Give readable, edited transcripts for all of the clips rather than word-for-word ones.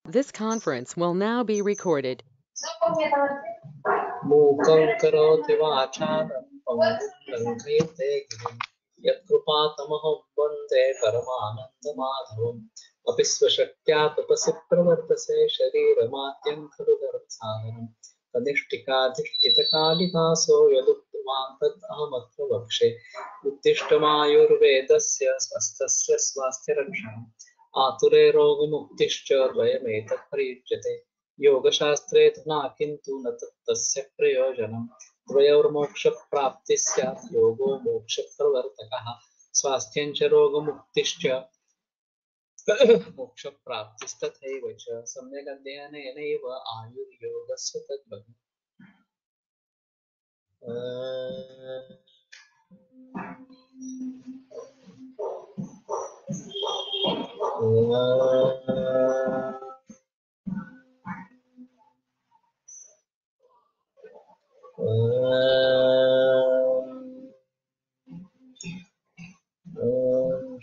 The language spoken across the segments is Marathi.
This conference will now be recorded. मूकं करोति वाचालं पङ्गुं लङ्घयते गिरिं यत्कृपातमहं वन्दे परमानन्दमाधवम् अपि स्वशक्त्या तपसि प्रवर्तसे शरीरमाद्यं खलु धर्मसाधनम् कनिष्ठिकाधिष्ठितकालिदासो यदुक्तवान् तत् अहमत्र वक्षे उत्तिष्ठमायुर्वेदस्य स्वस्थस्य स्वास्थ्यरक्षणम् आतुरे रोगमुक्तिश्च द्वयमेतत् प्रयुज्यते योगशास्त्रे धुना किन्तु न तस्य प्रयोजनं द्वयोर्मोक्षप्राप्तिः स्यात् योगो मोक्षप्रवर्तकः स्वास्थ्यं च रोगमुक्तिश्च मोक्षप्राप्तिस्तथैव च सम्यक् अध्ययनेनैव आयुर्योगस्य तद्वत्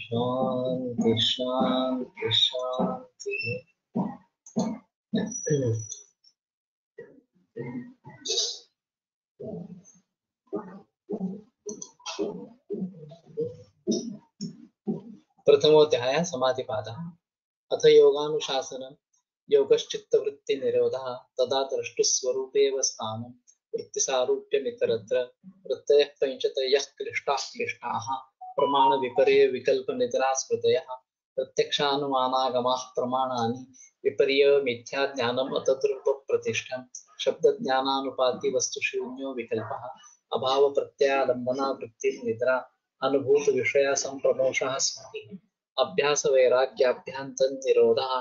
शांति शांति शांति प्रथमोऽध्यायः समाधिपादः अथ योगानुशासनं योगश्चित्तवृत्तिनिरोधः तदा द्रष्टुस्वरूपेव स्थानं वृत्तिसारूप्यमितरत्र वृत्तयः पञ्चत्रयः क्लिष्टाः प्रमाणविपर्य विकल्पनिद्रास्मृतयः प्रत्यक्षानुमानागमाः प्रमाणानि विपर्य मिथ्याज्ञानम् अतद्रूपप्रतिष्ठं शब्दज्ञानानुपातिवस्तुशून्यो विकल्पः अभावप्रत्यालम्बना वृत्तिर्निद्रा अनुभूतविषया सम्प्रमोषः स्मृतिः अभ्यासवैराग्याभ्यान्तनिरोधः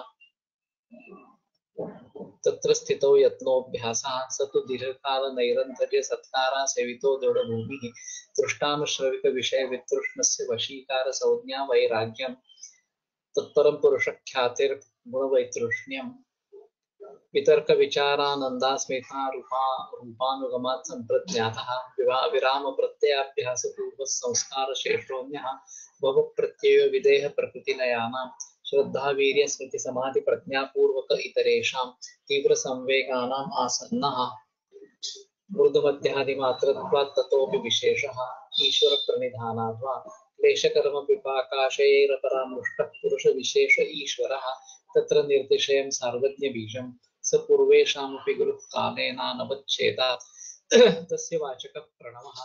तत्र स्थितौ यत्नोऽभ्यासः स तु दीर्घकालनैरन्तर्यसत्कारा सेवितो दृढभूमिः दृष्टानुश्रविकविषयवितृष्णस्य वशीकारसंज्ञा वैराग्यं तत्परं पुरुषख्यातिर्गुणवैतृष्ण्यम् वितर्कविचारानन्दास्मिता रूपानुगमात् सम्प्रज्ञातः विरामप्रत्ययाभ्यासपूर्वः संस्कारशेषोऽन्यः भवप्रत्ययो विदेह प्रकृतिलयानां श्रद्धा वीर्य स्मृति समाधि प्रज्ञापूर्वक इतरेषां तीव्रसंवेगानाम् आसन्नः मृदुमध्यादिमात्रत्वात् ततोऽपि विशेषः ईश्वरप्रणिधानाद्वा क्लेशकर्मपिपाकाशयैरपरामृष्टः पुरुषविशेष ईश्वरः तत्र निर्दिशयं सार्वज्ञबीजं स पूर्वेषामपि गुरुकालेनानवच्छेदात् तस्य वाचकः प्रणवः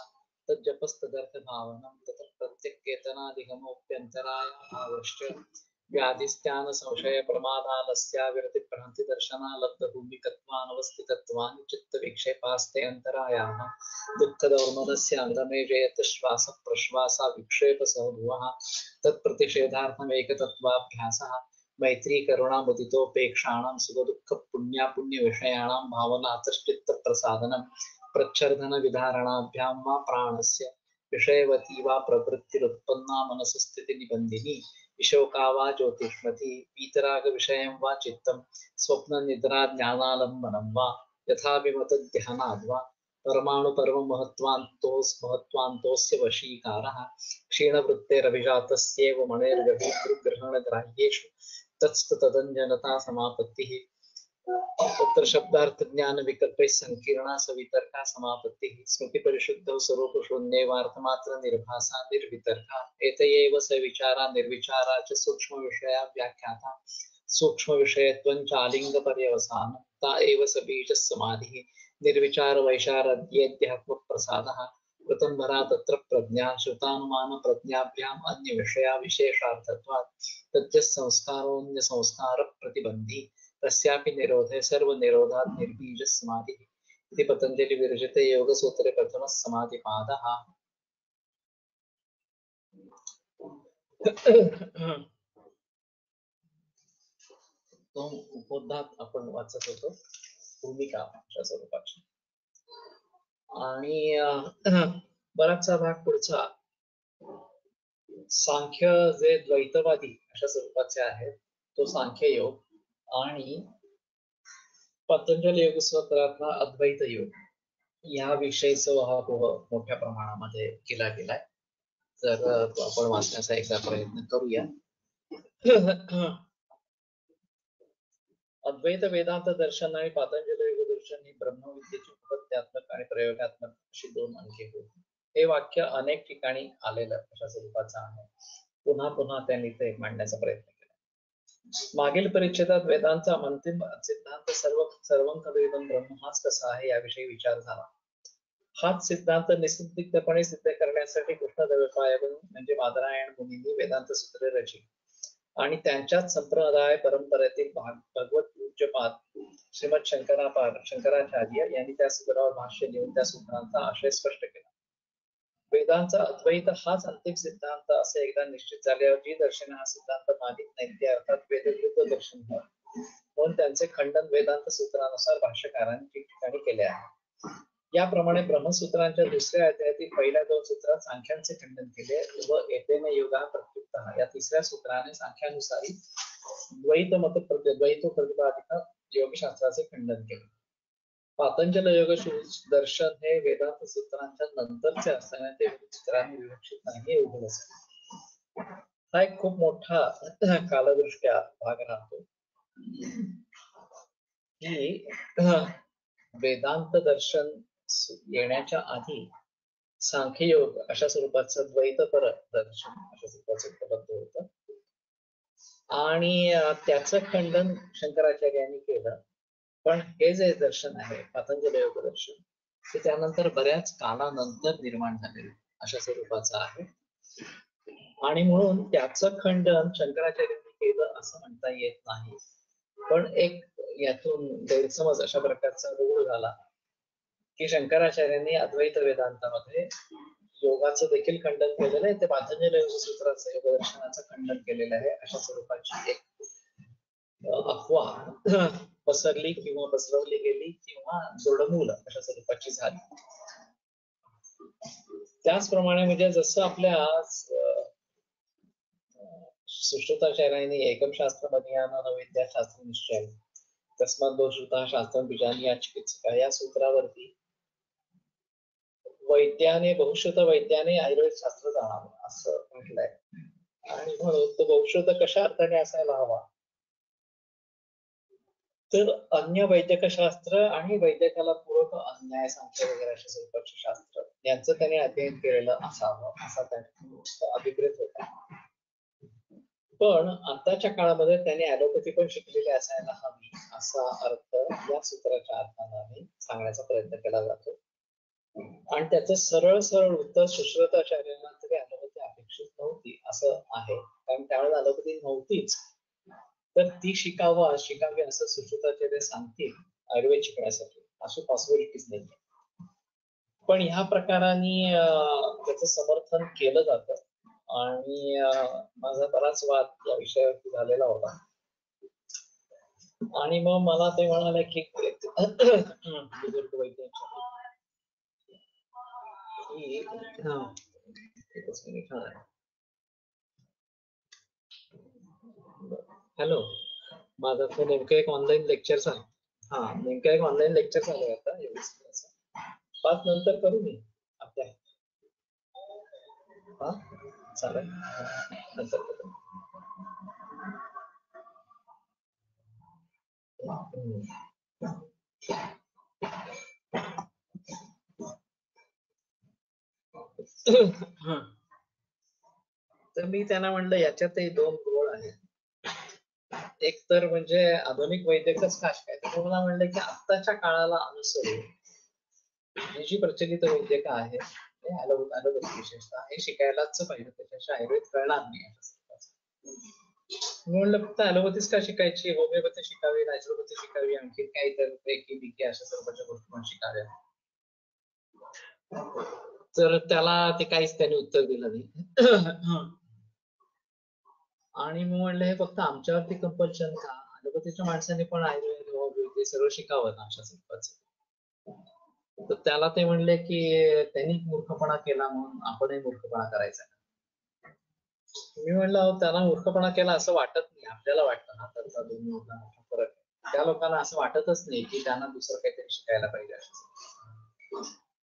तज्जपस्तदर्थभावनं ततः प्रत्यक्केतनादिगमोऽप्यन्तराय आवश्च व्याधिस्त्यान संशय प्रमादालस्याविरतिभ्रान्ति दर्शनालब्धभूमिकत्वानवस्थितत्वानि चित्तविक्षेपास्ते अन्तरायाः दुःखदौर्मनस्यान्तमे जयत श्वासप्रश्वासा विक्षेपसहभुवः तत्प्रतिषेधार्थमेकतत्त्वाभ्यासः मैत्री करुणामुदितोपेक्षाणां सुखदुःखपुण्यापुण्यविषयाणां भावनातश्चित्तप्रसादनं प्रच्छर्दनविधारणाभ्यां वा प्राणस्य विषयवती वा प्रवृत्तिरुत्पन्ना मनसस्थितिनिबन्धिनी विशोका वा ज्योतिष्मती वीतरागविषयं वा चित्तं स्वप्ननिद्राज्ञानालम्बनं वा यथा विमतध्यानाद्वा परमाणुपर्वमहत्त्वान्तोस्य वशीकारः क्षीणवृत्तेरभिजातस्येव मणेर्गभीतृग्रहणग्राह्येषु तत्स्तदञ्जनता समापत्तिः तत्र शब्दार्थज्ञानविकल्पैः संकीर्णा सवितर्का समापत्तिः स्मृतिपरिशुद्धौ स्वरूपशून्येवार्थमात्र निर्भासा निर्वितर्का एतयैव सविचारा निर्विचारा च सूक्ष्मविषया व्याख्याता सूक्ष्मविषयत्वं चालिङ्गपर्यवसानं ता एव सबीजः समाधिः निर्विचारवैशारद्येध्यात्मप्रसादः कृतंभरा तत्र प्रज्ञा श्रुतानुमानप्रज्ञाभ्याम् अन्यविषया विशेषार्थत्वात् तज्जः संस्कारोऽन्यसंस्कारप्रतिबन्धी तस्यापि निरोधे सर्वनिरोधात् निर्बीजः समाधिः इति पतंजलि विरचिते योगसूत्रे प्रथमः समाधिपादः तो उपोद्घात आपण वाचत होतो भूमिका अशा स्वरूपाची आणि बराचसा भाग पुढचा सांख्य जे द्वैतवादी अशा स्वरूपाचे आहेत तो सांख्य योग आणि पतंजली योगसूत्रातला अद्वैत योग या विषयीचा उहापोह मोठ्या प्रमाणामध्ये केला गेलाय तर आपण वाचण्याचा एकदा प्रयत्न करूया अद्वैत वेदांत दर्शन आणि पातंजल योग दर्शन ही ब्रह्मविद्येची उपत्यात्मक आणि प्रयोगात्मक अशी दोन अंगे होती. हे वाक्य अनेक ठिकाणी आलेलं अशा स्वरूपाचं आहे. पुन्हा पुन्हा त्यांनी ते मांडण्याचा प्रयत्न केला. मागील परिच्छेदात वेदांचा अंतिम सिद्धांत सर्वं खलु ब्रह्म हाच कसा आहे याविषयी विचार झाला. हाच सिद्धांत निसंदिग्धपणे सिद्ध करण्यासाठी कृष्णदेवराय म्हणजे बादरायण मुनींनी वेदांत सूत्रे रचली आणि त्यांच्याच संप्रदाय परंपरेतील भगवत पूज्यपाद श्रीमद शंकराचार्य यांनी त्या सूत्रावर भाष्य लिहून त्या सूत्रांचा आशय स्पष्ट केला. वेदांचा अद्वैत हाच अंतिम सिद्धांत असे एकदा निश्चित झाल्यावर जी दर्शने हा सिद्धांत मानित नाहीत ते अर्थात वेदविरुद्ध दर्शन होय, म्हणून त्यांचे खंडन वेदांत सूत्रानुसार भाष्यकारांनी ठिकठिकाणी केले आहे. याप्रमाणे ब्रह्मसूत्रांच्या दुसऱ्या अध्यायातील पहिल्या दोन सूत्रात सांख्यांचे खंडन केले व एतेन योगा प्रत्युक्तः या तिसऱ्या सूत्राने सांख्यानुसारी द्वैत प्रतिपादित योगशास्त्राचे खंडन केले. पातंजल योग दर्शन हे वेदांत सूत्रांच्या नंतरचे असताना ते सूत्रांनी विवक्षित नाही हे उघड असेल. हा एक खूप मोठा कालदृष्ट्या भाग राहतो की वेदांत दर्शन येण्याच्या आधी सांख्ययोग अशा स्वरूपाचं द्वैतपर दर्शन अशा स्वरूपाचं उपलब्ध होतं आणि त्याचं खंडन शंकराचार्यांनी केलं. पण हे जे दर्शन आहे पातंजल योग दर्शन ते त्यानंतर बऱ्याच कालानंतर निर्माण झालेलं अशा स्वरूपाचं आहे आणि म्हणून त्याचं खंडन शंकराचार्यांनी केलं असं म्हणता येत नाही. पण एक यातून गैरसमज अशा प्रकारचा रूढ झाला की शंकराचार्यांनी अद्वैत वेदांतामध्ये योगाचं देखील खंडन केलेलं आहे, ते पातंजल योग सूत्राचं योग दर्शनाचं खंडन केलेलं आहे अशा स्वरूपाची एक अफवा पसरली किंवा पसरवली गेली किंवा जोडमूल अशा स्वरूपाची झाली. त्याचप्रमाणे म्हणजे जसं आपल्या सुश्रुताचार्यांनी एकम शास्त्र मध्यान विद्या शास्त्र निश्चय तस्मात दोषुता शास्त्र बीजानी या चिकित्सका या सूत्रावरती वैद्याने बहुश्रुत वैद्याने आयुर्वेद शास्त्र जाणावं असं म्हटलंय आणि म्हणून तो बहुश्रुत कशा अर्थाने असायला हवा तर अन्य वैद्यकशास्त्र आणि वैद्यकाला पूरक अन्याय सांख्य वगैरे अशा स्वरूपाचे शास्त्र यांचं त्याने अध्ययन केलेलं असावं असा त्याने अभिप्रेत होता. पण आताच्या काळामध्ये त्याने ॲलोपॅथी पण शिकलेली असायला हवी असा अर्थ या सूत्राच्या अर्थाने सांगण्याचा प्रयत्न केला जातो आणि त्याचं सरळ सरळ उत्तर सुश्रुताचार्यांना तरी ॲलोपॅथी अपेक्षित नव्हती असं आहे, कारण त्यावेळेस ॲलोपॅथी नव्हतीच तर ती शिकावी असं सुश्रुताचार्य सांगतील आयुर्वेद शिकण्यासाठी अशी पॉसिबिलिटीच नाही. पण ह्या प्रकाराने त्याचं समर्थन केलं जातं आणि माझा बराच वाद या विषयावरती झालेला होता आणि मग मला ते म्हणाले की बुजुर्ग वैद्यांच्या हॅलो, माझं ते नेमकं एक ऑनलाईन लेक्चर चालू नेमकं एक ऑनलाईन लेक्चर चालू आहे आता 5 नंतर करू मी आपल्या चालेल नंतर करू. तर मी त्यांना म्हणलं याच्यातही 2 गोळ आहेत. एक तर म्हणजे आधुनिक वैद्यकच का शिकायचं, तर मला म्हणलं की आत्ताच्या काळाला अनुसरून ही जी प्रचलित वैद्यक आहे ॲलोपॅथी विशेषतः हे शिकायलाच पाहिजे, त्याच्याशिवाय आयुर्वेद कळणार नाही. म्हणलं फक्त ॲलोपॅथीच का शिकायची, होमिओपॅथी शिकावी, नॅचरोपॅथी शिकावी, आणखी काही तर एकी बिकी अशा सर्वच्या गोष्टी पण शिकाव्या. तर त्याला ते काहीच त्यांनी उत्तर दिलं नाही आणि मी म्हणलं हे फक्त आमच्यावरती कंपल्शन का, ॲलोपॅथीच्या माणसाने पण आयुर्वेद होमिओपॅथी सगळं शिकावं ना अशा स्वरूपाचं. तर त्याला ते म्हणले की त्यांनी मूर्खपणा केला म्हणून आपणही मूर्खपणा करायचा. मी म्हणलं त्याला मूर्खपणा केला असं वाटत नाही, आपल्याला वाटतं ना, त्याचा दोन्ही मोठा फरक आहे. त्या लोकांना असं वाटतच नाही की त्यांना दुसरं काहीतरी शिकायला पाहिजे.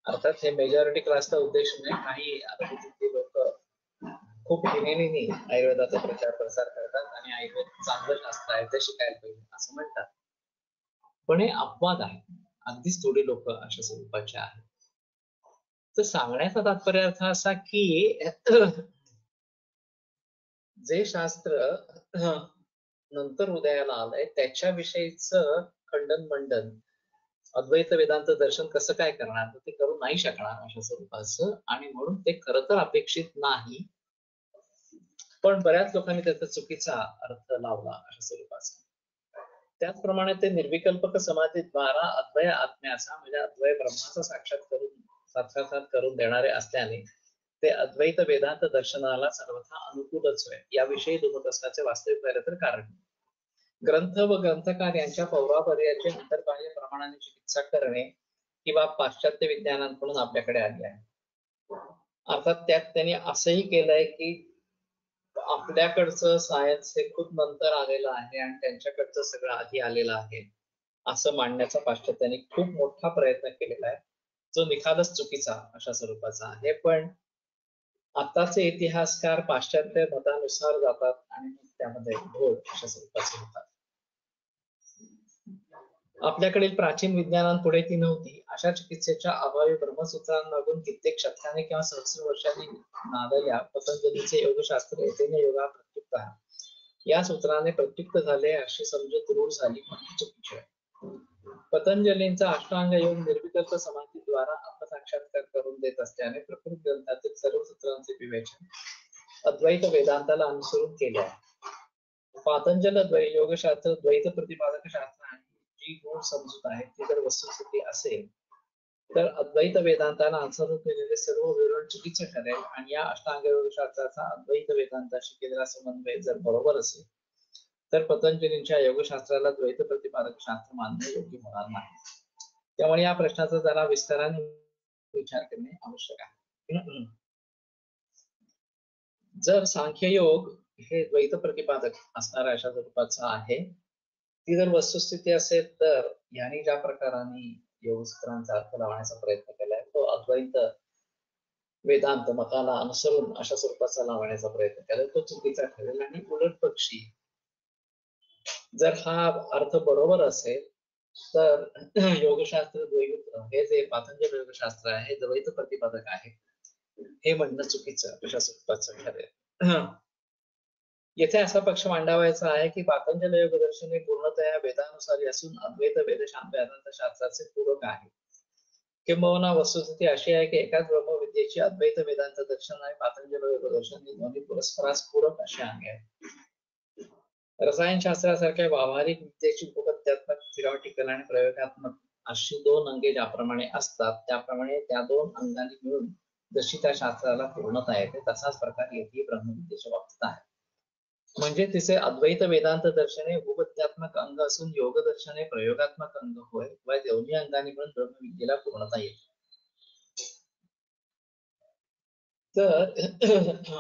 अर्थात हे मेजॉरिटी क्लासचा उद्देश नाही, काही ॲलोपॅथीचे लोक खूप आयुर्वेदाचा प्रचार प्रसार करतात आणि आयुर्वेद चांगलं शास्त्र आहे ते शिकायला पाहिजे असं म्हणतात. पण हे अपवाद आहे. अगदीच थोडी लोक अशा स्वरूपाचे आहेत. तर सांगण्याचा तात्पर्य अर्थ असा की जे शास्त्र नंतर उदयाला आलंय त्याच्याविषयीच खंडन मंडन अद्वैत वेदांत दर्शन कसं काय करणार, ते करू नाही शकणार अशा स्वरूपाचं, आणि म्हणून ते खरं तर अपेक्षित नाही. पण बऱ्याच लोकांनी त्याचा चुकीचा अर्थ लावला अशा स्वरूपाचा. त्याचप्रमाणे ते निर्विकल्पक समाधीद्वारा अद्वय आत्म्याचा म्हणजे अद्वय ब्रह्माचा साक्षात्कार करून देणारे असल्याने ते अद्वैत वेदांत दर्शनाला सर्वथा अनुकूलच होय, याविषयी दुमत असण्याचे वास्तविक खरे तर कारण. ग्रंथ व ग्रंथकार यांच्या पौरापर्याची अंतर्बाह्य प्रमाणाने चिकित्सा करणे ही बाब पाश्चात्य विज्ञानांकडून आपल्याकडे आली आहे. अर्थात त्यात त्यांनी असंही केलंय की आपल्याकडचं सायन्स हे खूप नंतर आलेलं आहे आणि त्यांच्याकडचं सगळं आधी आलेलं आहे असं मांडण्याचा पाश्चात्यांनी खूप मोठा प्रयत्न केलेला आहे, जो निखालच चुकीचा अशा स्वरूपाचा आहे. पण आताचे इतिहासकार पाश्चात्य मतानुसार जातात आणि त्यामध्ये घोळ अशा स्वरूपाचे होतात. आपल्याकडील प्राचीन विज्ञानांपुढे ती नव्हती. अशा चिकित्सेच्या अभावी ब्रह्मसूत्रांमागून कित्येक शतकांनी किंवा सहस्र वर्षांनी नांदलेल्या पतंजलीचे योगशास्त्र येथेने योगा प्रत्युक्त या सूत्राने प्रत्युक्त झाले अशी समजूत रूढ झाली, पण चुकीची आहे. पतंजलींचा अष्टांग योग निर्विकल्प समाधीद्वारा आत्मसाक्षात्कार करून देत असल्याने प्रकृत ग्रंथातील सर्व सूत्रांचे विवेचन अद्वैत वेदांताला अनुसरून केले आहे. पातंजल योगशास्त्र द्वैत प्रतिपादक शास्त्र आहे. जी मूळ समजूत आहे ती जर वस्तुस्थिती असेल तर अद्वैत वेदांताला अनुसरून केलेले सर्व विवरण चुकीचे ठरेल, आणि या अष्टांग योगशास्त्राचा अद्वैत वेदांताशी केलेला समन्वय जर बरोबर असेल तर पतंजलींच्या योगशास्त्राला द्वैत प्रतिपादक शास्त्र मानणे योग्य होणार नाही. त्यामुळे या प्रश्नाचा जरा विस्ताराने विचार करणे आवश्यक आहे. जर सांख्ययोग हे द्वैत प्रतिपादक असणाऱ्या अशा स्वरूपाचा आहे, ती जर वस्तुस्थिती असेल तर यांनी ज्या प्रकाराने योगसूत्रांचा अर्थ लावण्याचा प्रयत्न केलाय तो अद्वैत वेदांत मताला अनुसरून अशा स्वरूपाचा लावण्याचा प्रयत्न केलाय तो चुकीचा ठरेल. आणि उलट पक्षी जर हा अर्थ बरोबर असेल तर योगशास्त्र द्वैत हे जे पातंजल योगशास्त्र आहे हे द्वैत प्रतिपादक आहे हे म्हणणं चुकीचं अशा स्वरूपाचं ठरेल. येथे असा पक्ष मांडावायचा आहे की पातंजल योग दर्शन हे पूर्णतया वेदानुसारी असून अद्वैत वेदांत शास्त्राचे पूरक आहे. किंबहुना वस्तुस्थिती अशी आहे की एकाच ब्रह्मविद्येची अद्वैत वेदांत दर्शन आणि पातंजल योग दर्शन ही दोन्ही परस्परास पूरक अशी अंगे आहेत. रसायनशास्त्रासारख्या व्यावहारिक विद्येची उपपत्त्यात्मक, थिरॉटिकल आणि प्रयोगात्मक अशी दोन अंगे ज्याप्रमाणे असतात त्याप्रमाणे त्या दोन अंगांनी मिळून जशी त्या शास्त्राला पूर्णता येते तसाच प्रकार येथे ब्रह्मविद्येच्या बाबतीत आहे. म्हणजे तिचे अद्वैत वेदांत दर्शन हे भूपत्यात्मक अंग असून योग दर्शन हे प्रयोगात्मक अंग होय व दोन्ही अंगांनी मिळून ब्रह्मविद्येला पूर्णता येते. तर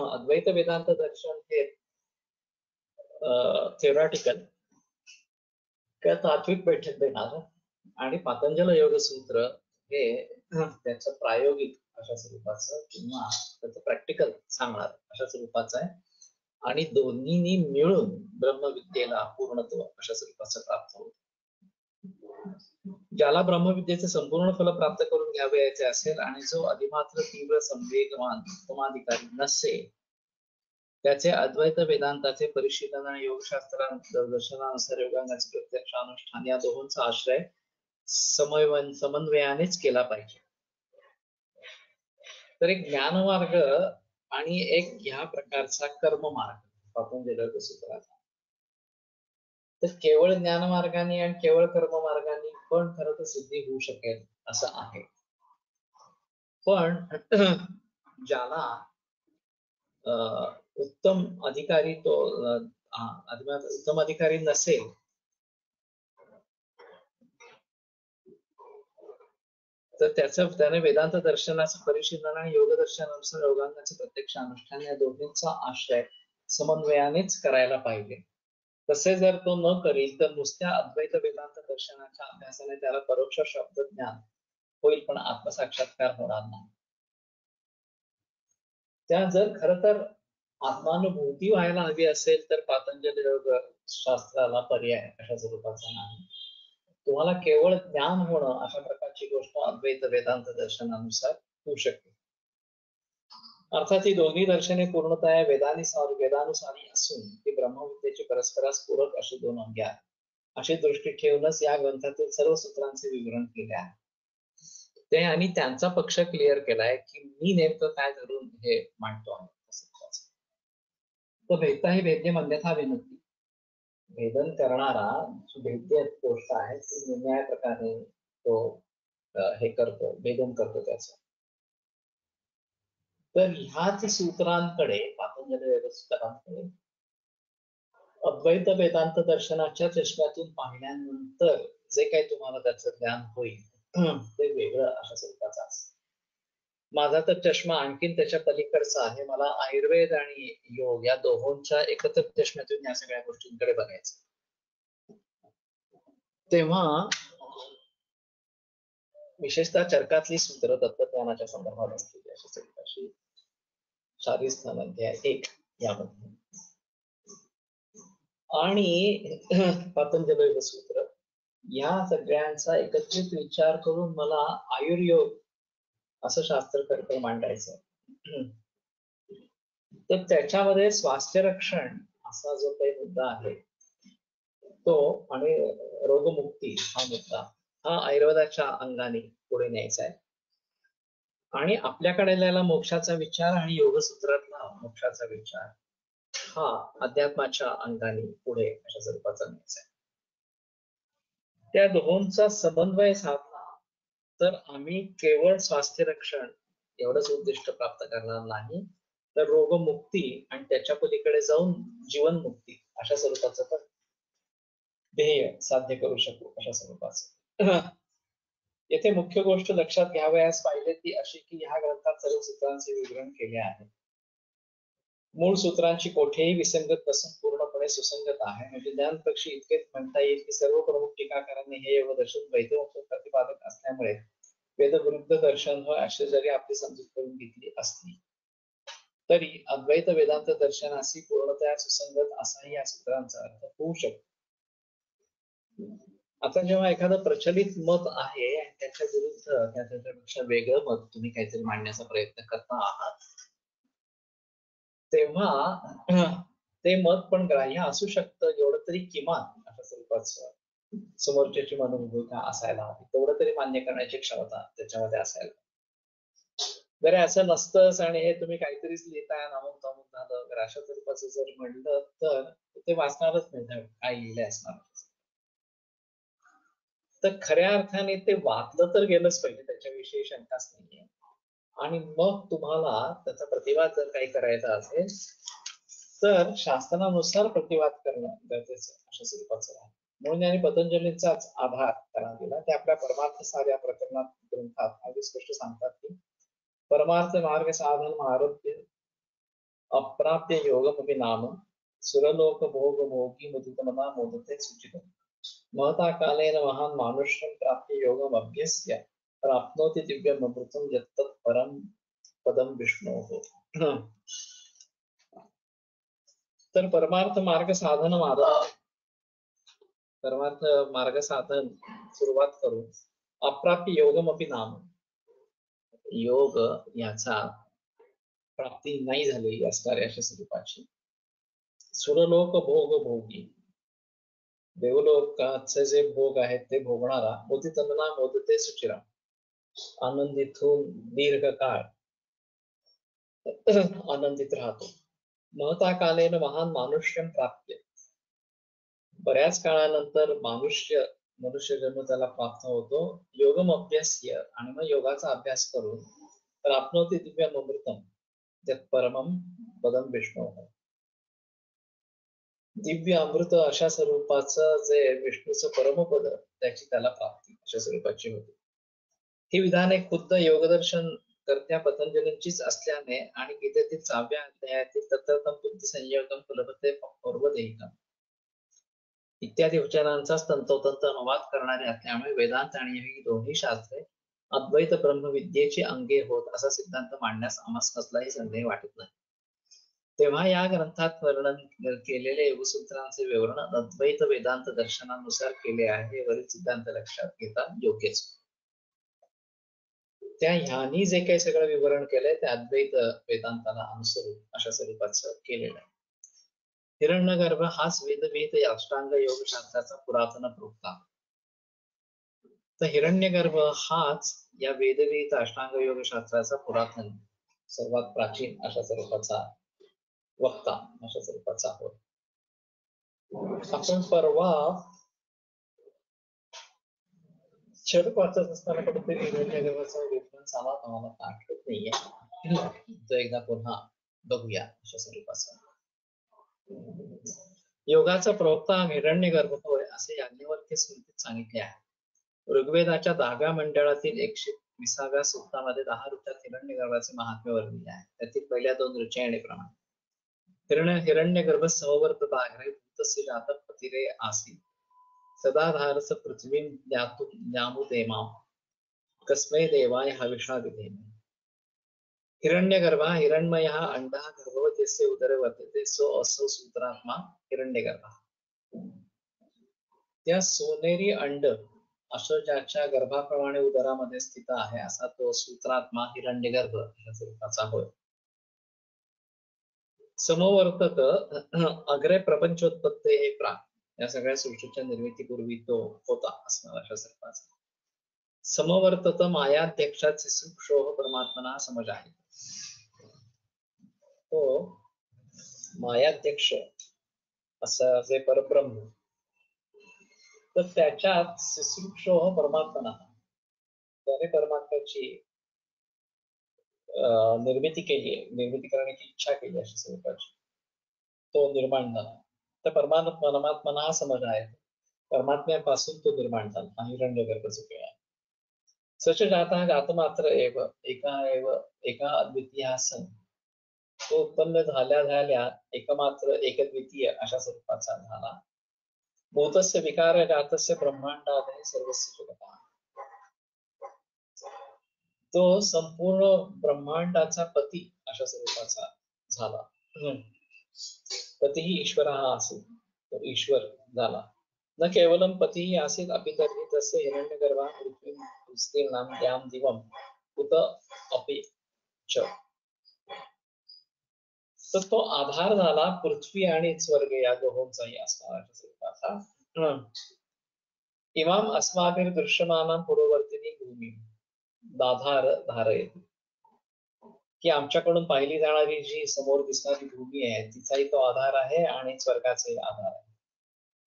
अद्वैत वेदांत दर्शन हे थिओरॅटिकल किंवा तात्विक बैठक देणार आणि पातंजल योगसूत्र हे त्याचं प्रायोगिक अशा स्वरूपाचं किंवा त्याचं प्रॅक्टिकल सांगणार अशा स्वरूपाचं आहे. आणि दोन्हींनी मिळून ब्रह्मविद्येला पूर्णत्व अशा स्वरूपाचं प्राप्त होत. ज्याला ब्रह्मविद्येचे संपूर्ण फल प्राप्त करून घ्यावयाचे असेल आणि जो अधिमात्र तीव्र संवेगवान उत्तमाधिकारी नसेल त्याचे अद्वैत वेदांताचे परिशीलन आणि योगशास्त्रानुसार योगांगाचे प्रत्यक्ष अनुष्ठान या दोहोंचा आश्रय समन्वयानेच केला पाहिजे. तर एक ज्ञानमार्ग आणि एक ह्या प्रकारचा कर्ममार्ग पातंजल योगसूत्राचा. तर केवळ ज्ञानमार्गाने आणि केवळ कर्ममार्गाने पण खरं तर सिद्धी होऊ शकेल असं आहे. पण ज्याला उत्तम अधिकारी तो उत्तम अधिकारी नसेल तर त्याने वेदांत दर्शनाचं परिशीलन आणि योग दर्शनानुसार योगांगाचे प्रत्यक्ष अनुष्ठान या दोन्हींचा आश्रय समन्वयानेच करायला पाहिजे. तसे जर तो न करील तर नुसत्या अद्वैत वेदांत दर्शनाच्या अभ्यासाने त्याला परोक्ष शब्द ज्ञान होईल पण आत्मसाक्षात्कार होणार नाही. त्या जर खर तर आत्मानुभूती व्हायला हवी असेल तर पातंजल योग शास्त्राला पर्याय अशा स्वरूपाचा नाही. तुम्हाला केवळ ज्ञान होणं अशा प्रकारची गोष्ट अद्वैत वेदांत दर्शनानुसार होऊ शकते. अर्थात ही दोन्ही दर्शने पूर्णतः वेदानुसारी असून ती ब्रह्मविद्येची परस्परास पूरक अशी दोन अंगे आहेत. अशी दृष्टी ठेवूनच या ग्रंथातील सर्व सूत्रांचे विवरण केले आहे. ते आणि त्यांचा पक्ष क्लिअर केलाय की मी नेमकं काय धरून हे मांडतो आहे. तो भेदता ही भेद्य अन्यथा विनंती. भेदन करणारा जी भेद्य गोष्ट आहे ती निर्णय प्रकारे तो हे करतो, भेदन करतो त्याचं. तर ह्याच सूत्रांकडे पातंजली व्यवस्थितांकडे अद्वैत वेदांत दर्शनाच्या चष्म्यातून पाहिल्यानंतर जे काही तुम्हाला त्याचं ज्ञान होईल ते वेगळं अशा स्वरूपाचं असतं. माझा तर चष्मा आणखीन त्याच्या पलीकडचा आहे. मला आयुर्वेद आणि योग या दोहोंच्या एकत्र चष्म्यातून या सगळ्या गोष्टींकडे बघायचं. तेव्हा विशेषतः चरकातली सूत्र तत्वज्ञानाच्या संदर्भात असलेली अशी शारीस्थान अध्याय 1 यामध्ये आणि पातंजली सूत्र या सगळ्यांचा एकत्रित विचार करून मला आयुर्योग असं शास्त्रकर्म मांडायचं. तर त्याच्यामध्ये स्वास्थ्य रक्षण असा जो काही मुद्दा आहे तो आणि रोगमुक्ती हा मुद्दा हा आयुर्वेदाच्या अंगाने पुढे न्यायचा आहे. आणि आपल्याकडे आलेला मोक्षाचा विचार आणि योगसूत्रातला मोक्षाचा विचार हा अध्यात्माच्या अंगाने पुढे अशा स्वरूपाचा न्यायचा आहे. त्या दोहोंचा समन्वय साधला तर आम्ही केवळ स्वास्थ्य रक्षण एवढंच उद्दिष्ट प्राप्त करणार नाही, तर रोगमुक्ती आणि त्याच्या पलीकडे जाऊन जीवनमुक्ती अशा स्वरूपाचं पण ध्येय साध्य करू शकू अशा स्वरूपाचं. येथे मुख्य गोष्ट लक्षात घ्यावयास पाहिजे ती अशी की ह्या ग्रंथात सर्व सूत्रांचे विवरण केले आहे. मूळ सूत्रांची कोठेही विसंगत नसून पूर्णपणे सुसंगत आहे. म्हणजे ज्ञानपक्षी इतकेच म्हणता येईल की सर्व प्रमुख टीकाकारांनी हे योगदर्शन वैद्यवंश प्रतिपादक असल्यामुळे वेदविरुद्ध दर्शन होय असे जरी आपली समजूत करून घेतली असली तरी अद्वैत वेदांत दर्शनाशी पूर्णतः सुसंगत असाही या सूत्रांचा अर्थ होऊ शकतो. आता जेव्हा एखादं प्रचलित मत आहे आणि त्याच्या विरुद्ध त्याच्यापेक्षा वेगळं मत तुम्ही काहीतरी मांडण्याचा प्रयत्न करता आहात तेव्हा ते मत पण ग्राह्य असू शकतं एवढं तरी किमान अशा स्वरूपाचं समोरच्याची मनोभूमिका असायला हवी, तेवढं तरी मान्य करण्याची क्षमता त्याच्यामध्ये असायला. जरी असं नसतंच आणि हे तुम्ही काहीतरीच लिहिताय अमुक तमुक झालं तर अशा स्वरूपाचं जर म्हणलं तर ते वाचणारच नाही काय लिहिलंय असणार. तर खऱ्या अर्थाने ते वाचलं तर गेलंच पाहिजे, त्याच्याविषयी शंकाच नाहीये. आणि मग तुम्हाला त्याचा प्रतिवाद जर काही करायचा असेल तर शास्त्रानुसार प्रतिवाद करणं गरजेचं अशा स्वरूपाचं आहे. म्हणून आणि पतंजलींचाच आधार त्यांना दिला. ते आपल्या परमार्थ सार या प्रकरणात ग्रंथात अगदी स्पष्ट सांगतात की परमार्थ मार्ग साधन आरोग्य अप्राप्य योगमपि नाम सुरलोक भोग भोगी मुदितमना मोदते सुचित महता कालेन महान मानुष्यं प्राप्य योगम अभ्यस्य प्राप्नोति दिव्यम अमृतम यत्तत् परम पदम विष्णोः. तर परमार्थ मार्ग साधन परमार्थ मार्ग साधन सुरुवात करून अप्राप्य योगम अपि नाम योग याचा प्राप्ती नाही झालेली असणाऱ्या अशा स्वरूपाची सुरलोक भोग भोगी देवलोकाचे जे भोग आहेत ते भोगणारा मोदितमना मोदते सुचिरा आनंदित होऊन दीर्घकाळ आनंदित राहतो. महता कालेन महान मानुष्यं प्राप्य बऱ्याच काळानंतर मनुष्य जन्म त्याला प्राप्त होतो. योगम अभ्यास्य आणि मग योगाचा अभ्यास करून प्राप्नोति दिव्यम अमृतम यत् परमम पदम विष्णोः. दिव्य अमृत अशा स्वरूपाचं जे विष्णूचं परमपद त्याची त्याला प्राप्ती अशा स्वरूपाची होती. ही विधाने खुद्द योगदर्शन कर्त्या पतंजलींचीच असल्याने आणि गीतेतील 6व्या अध्यायातील तत्रतम बुद्धी संयोगम फलभते पूर्वदेहिकम इत्यादी वचनांचा तंतोतंत अनुवाद करणारे असल्यामुळे वेदांत आणि ही दोन्ही शास्त्रे अद्वैत ब्रह्मविद्येची अंगे होत असा सिद्धांत मांडण्यास आम्हास कसलाही संदेह वाटत नाही. तेव्हा या ग्रंथात वर्णन केलेले योगसूत्रांचे विवरण अद्वैत वेदांत दर्शनानुसार केले आहे हे वरील सिद्धांत लक्षात घेता योग्यच. त्या ह्यांनी जे काही सगळं विवरण केलंय ते अद्वैत वेदांताला अनुसरून अशा स्वरूपाचं केलेलं आहे. हिरण्यगर्भ हाच वेदवेद अष्टांग योग शास्त्राचा पुरातन प्रोक्ता. तर हिरण्यगर्भ हाच या वेदवेद अष्टांग योग शास्त्राचा पुरातन सर्वात प्राचीन अशा स्वरूपाचा वक्ता अशा स्वरूपाचा होय. आपण परवा शरद वाचत असताना कुठेतरी हिरण्यगर्भाचा रेफरन्स आला मला आठवत नाहीये. तो एकदा पुन्हा बघूया अशा स्वरूपाचा. योगाचा प्रवक्ता हिरण्यगर्भ होय असे याज्ञवल्क्य स्मृतीत सांगितले आहे. ऋग्वेदाच्या 10व्या मंडळातील 120व्या सूक्तामध्ये 10 ऋचात हिरण्यगर्भाचे महात्म्य वर्णिले आहे. त्यातील पहिल्या 2 ऋचा येणेप्रमाणे हिरण्यगर्भ समवर्तदाग्रे भूतस्य जातः पतिरे आसीत् सदाधारस पृथ्वीं ज्ञामुदेमां कस्मै देवाय हविषा विधेम. हिरण्यगर्भः हिरण्मयः अंडः गर्भवत्यस्य उदरे वर्तते सो असो सूत्रात्मा हिरण्यगर्भः. त्या सोनेरी अंड असं ज्याच्या गर्भाप्रमाणे उदरामध्ये स्थित आहे असा तो सूत्रात्मा हिरण्यगर्भ या स्वरूपाचा होय. समवर्तक अग्रे प्रपंचोत्पत्ती हे प्राक या सगळ्या सृष्टीच्या निर्मितीपूर्वी तो होता असणार अशा स्वरूपाचा. समवर्तत मायाध्यक्षात शिशुक्षोह परमात्मना समज आहे. तो मायाध्यक्ष असं जे परब्रह्म तर त्याच्यात शिशुक्षोह परमात्मना त्याने परमात्म्याची निर्मिती केली आहे, निर्मिती करण्याची इच्छा केली अशा स्वरूपाची तो निर्माण झाला. तर परमात्मा हा समज आहे. परमात्म्यापासून तो निर्माण झाला हिरण्यगर्भच आहे. सच जाता जातमात्र एव एका अद्वितीय सन तो उत्पन्न झाल्या एकमात्र एकद्वितीय अशा स्वरूपाचा झाला. भूतस्य विकार जातस्य ब्रह्मांडादय सर्वस्य जगता. तो संपूर्ण ब्रह्मांडाचा पती अशा स्वरूपाचा झाला. पतीही ईश्वर हा असेल तो ईश्वर झाला. न केवलम पतीही असेल अपितर्हि तस्य हिरण्यगर्भा पृथ्वीं नाम द्याम दिवम उत अपि च. तर तो आधार झाला पृथ्वी आणि स्वर्ग या दोहोंचाही असणारा स्वरूपाचा. इमाम अस्माभिर दृश्यमानां पूर्ववर्तिनी भूमी दाधार धारय की आमच्याकडून पाहिली जाणारी जी समोर दिसणारी भूमी आहे तिचाही तो आधार आहे आणि स्वर्गाचाही आधार आहे.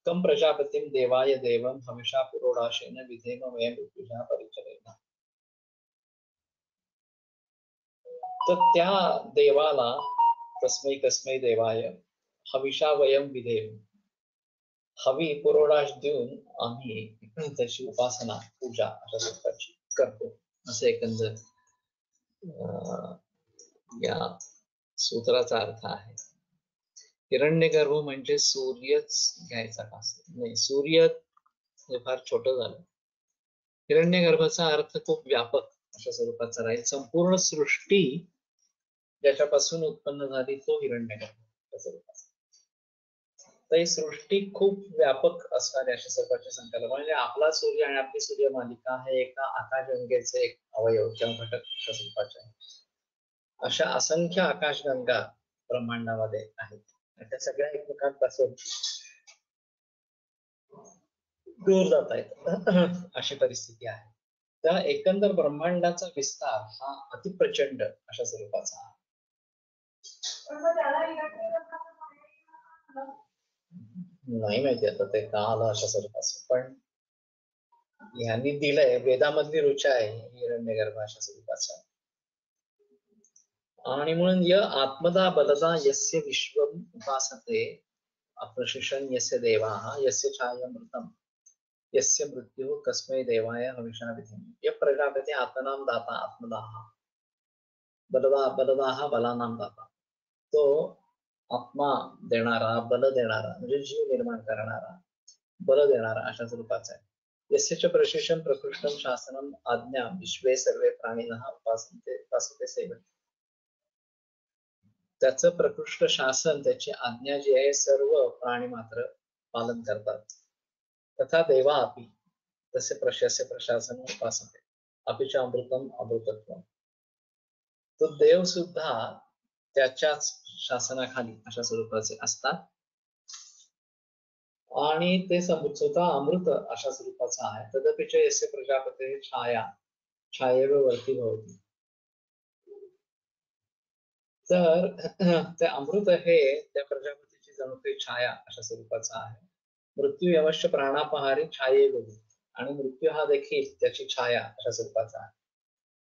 कम प्रजापतीम देवाय देवम हमेशा पुरोडाशेन विधेम वयम ऋतुजा परिचरेन. तर त्या देवाला तस्मै कस्मै देवाय हविषा वयम विधेम हवी पुरोडाश देऊन आम्ही त्याची उपासना पूजा अशा प्रकारची करतो असे एकंदर या सूत्राचा अर्थ आहे. हिरण्यगर्भ म्हणजे सूर्यच घ्यायचा का नाही, सूर्य हे फार छोटं झालं. हिरण्यगर्भाचा अर्थ खूप व्यापक अशा स्वरूपाचा राहील. संपूर्ण सृष्टी ज्याच्यापासून उत्पन्न झाली तो हिरण्यगर्भ स्वरूपाचा. तर ही सृष्टी खूप व्यापक असणारी अशा स्वरूपाची संकल्पना म्हणजे आपला सूर्य आणि आपली सूर्यमालिका हे एका आकाशगंगेचे एक अवयव किंवा घटक अशा स्वरूपाचे आहे. अशा असंख्य आकाशगंगा ब्रह्मांडामध्ये आहेत. त्या सगळ्या एकमेकांपासून दूर जात आहेत अशी परिस्थिती आहे. त्या एकंदर ब्रह्मांडाचा विस्तार हा अतिप्रचंड अशा स्वरूपाचा आहे. नाही माहिती आता ते का आलं अशा स्वरूपाचं, पण यांनी दिलंय वेदामधली ऋचा आहे हिरण्यगर्भ अशा स्वरूपाचा. आणि म्हणून य आत्मदा बलदा यस्य विश्वम उपासते अप्रशिषण यस्य देवाः यस्य छायामृतम यस्य मृत्यु कस्मै देवाय हविषा विधेम. य प्रजापती आत्मनाम दाता आत्मदाः बलदाः बलानाम दाता. तो आत्मा देणारा बल देणारा म्हणजे जीव निर्माण करणारा बल देणारा अशा स्वरूपाचा आहे. यस्य प्रशिषण प्रकृष्टम शासनम आज्ञा विश्वे सर्वे प्राणिनः उपासते सेवते. त्याचं प्रकृष्ट शासन, त्याची आज्ञा जी आहे सर्व प्राणी मात्र पालन करतात. तथा देवा अपि तसे प्रशस्य प्रशासन उपासते अपिच अमृतम अमृतत्वम. तो देव सुद्धा त्याच्याच शासनाखाली अशा स्वरूपाचे असतात आणि ते स्वतः अमृत अशा स्वरूपाचा आहे. तदपिच यस्य प्रजापते छाया छायेव वर्ती भवती. तर ते अमृत हे त्या प्रजापतीची जणू काही छाया अशा स्वरूपाचा आहे. मृत्यू अवश्य प्राणापहारी छायेव आणि मृत्यू हा देखील त्याची छाया अशा स्वरूपाचा आहे.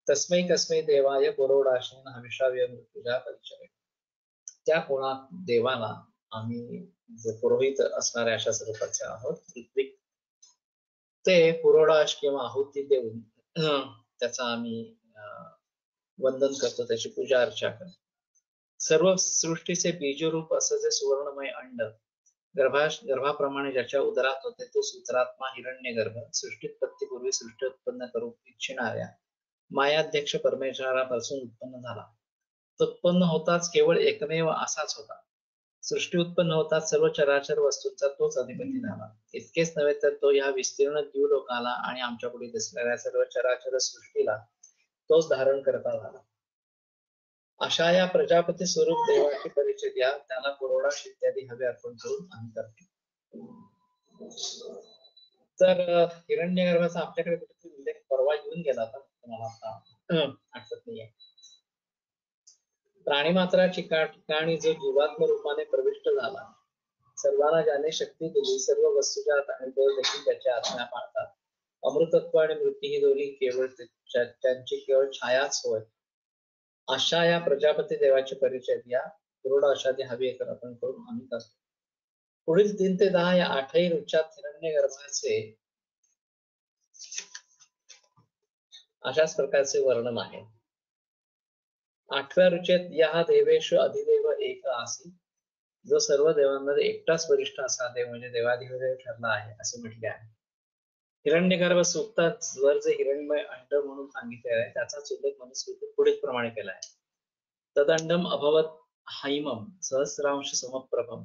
तस्मै कस्मै देवाय पुरोडाशेन हविषाव्य मृत्यूजा परिचय. त्या कोणा देवाला आम्ही जे पुरोहित असणाऱ्या अशा स्वरूपाचे आहोत. ऋत्विक ते पुरोडाश किंवा आहुती देऊन त्याचा आम्ही वंदन करतो, त्याची पूजा अर्चा करतो. सर्व सृष्टीचे बीजरूप असं जे सुवर्णमय अंड गर्भाप्रमाणे ज्याच्या उदरात होते तो सूत्रात्मा हिरण्यगर्भ सृष्टीत्पत्तीपूर्वी सृष्टी उत्पन्न करू इच्छिणाऱ्या मायाध्यक्ष परमेश्वरापासून उत्पन्न झाला. तो उत्पन्न होताच केवळ एकमेव असाच होता. सृष्टी उत्पन्न होताच सर्व चराचर वस्तूंचा तोच अधिपती झाला. इतकेच नव्हे तर तो या विस्तीर्ण द्यूलोकाला आणि आमच्या पुढे दिसणाऱ्या सर्व चराचर सृष्टीला तोच धारण करता झाला. अशा या प्रजापती स्वरूप देवाचे परिचय द्या, त्याला पुरोडाश इत्यादी हवे अर्पण करून आम्ही करतो. तर हिरण्यगर्भाचा आपल्याकडे कुठेतरी उल्लेख परवा येऊन गेला होता, तुम्हाला आता आठवत नाहीये. प्राणीमात्राची ठिकाणी जो जीवात्म रूपाने प्रविष्ट झाला, सर्वांना ज्याने शक्ती दिली, सर्व वस्तुजात आणि देव देखील त्याच्या आज्ञा पाळतात. अमृतत्व आणि मृत्यू ही दोन्ही केवळ त्यांची केवळ छायाच होय. अशा या प्रजापती देवाचे परिचय द्या, पुरोडाशादी हवी अर्पण करून आम्ही करतो. पुढील 3 ते 10 या 8ही रुच्यात हिरण्यगर्भाचे अशाच प्रकारचे वर्णन आहे. 8व्या रुचेत या देवेश अधिदेव एक आसी, जो सर्व देवांमध्ये एकटाच वरिष्ठ असा देव म्हणजे देवाधिदेव ठरला आहे असे म्हटले आहे. हिरण्यगर्भ सूक्तात वर जे हिरण्यमय अंड म्हणून सांगितले आहे त्याचाच उल्लेख मनुस्मृतीत पुढील प्रमाणे केला आहे. तदंडम अभवत हैमम सहस्रांश समप्रभम